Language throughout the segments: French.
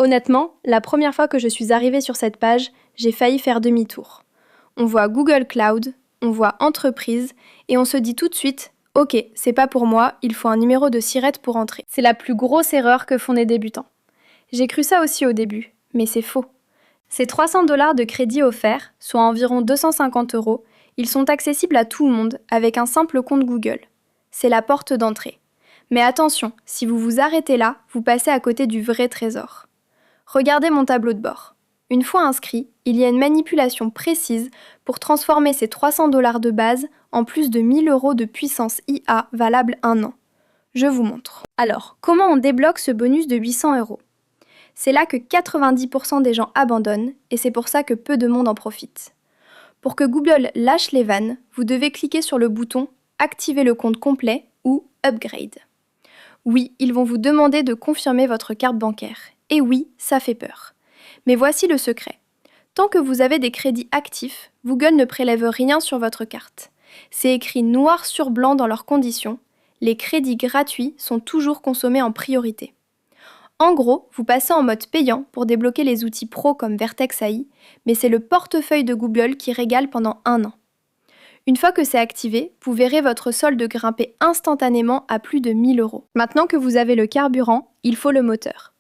Honnêtement, la première fois que je suis arrivée sur cette page, j'ai failli faire demi-tour. On voit Google Cloud, on voit entreprise, et on se dit tout de suite « Ok, c'est pas pour moi, il faut un numéro de SIRET pour entrer ». C'est la plus grosse erreur que font les débutants. J'ai cru ça aussi au début, mais c'est faux. Ces 300 $ de crédit offert, soit environ 250 €, ils sont accessibles à tout le monde avec un simple compte Google. C'est la porte d'entrée. Mais attention, si vous vous arrêtez là, vous passez à côté du vrai trésor. Regardez mon tableau de bord. Une fois inscrit, il y a une manipulation précise pour transformer ces 300 $ de base en plus de 1000 € de puissance IA valable 1 an. Je vous montre. Alors, comment on débloque ce bonus de 800 €? C'est là que 90% des gens abandonnent et c'est pour ça que peu de monde en profite. Pour que Google lâche les vannes, vous devez cliquer sur le bouton « Activer le compte complet » ou « Upgrade ». Oui, ils vont vous demander de confirmer votre carte bancaire. Et oui, ça fait peur. Mais voici le secret. Tant que vous avez des crédits actifs, Google ne prélève rien sur votre carte. C'est écrit noir sur blanc dans leurs conditions. Les crédits gratuits sont toujours consommés en priorité. En gros, vous passez en mode payant pour débloquer les outils pro comme Vertex AI, mais c'est le portefeuille de Google qui régale pendant 1 an. Une fois que c'est activé, vous verrez votre solde grimper instantanément à plus de 1000 €. Maintenant que vous avez le carburant, il faut le moteur.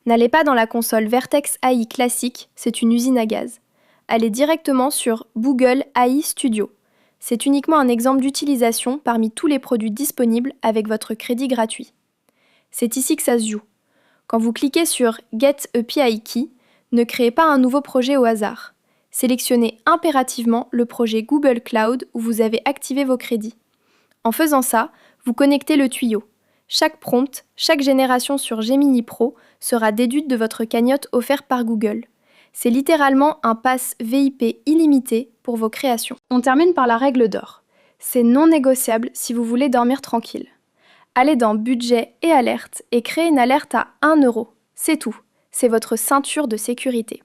N'allez pas dans la console Vertex AI classique, c'est une usine à gaz. Allez directement sur Google AI Studio. C'est uniquement un exemple d'utilisation parmi tous les produits disponibles avec votre crédit gratuit. C'est ici que ça se joue. Quand vous cliquez sur Get API Key, ne créez pas un nouveau projet au hasard. Sélectionnez impérativement le projet Google Cloud où vous avez activé vos crédits. En faisant ça, vous connectez le tuyau. Chaque prompt, chaque génération sur Gemini Pro sera déduite de votre cagnotte offerte par Google. C'est littéralement un pass VIP illimité pour vos créations. On termine par la règle d'or. C'est non négociable si vous voulez dormir tranquille. Allez dans Budget et Alerte et créez une alerte à 1 €. C'est tout. C'est votre ceinture de sécurité.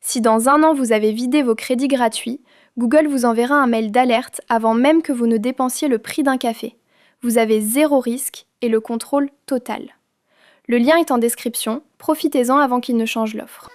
Si dans 1 an vous avez vidé vos crédits gratuits, Google vous enverra un mail d'alerte avant même que vous ne dépensiez le prix d'un café. Vous avez 0 risque et le contrôle total. Le lien est en description, profitez-en avant qu'il ne change l'offre.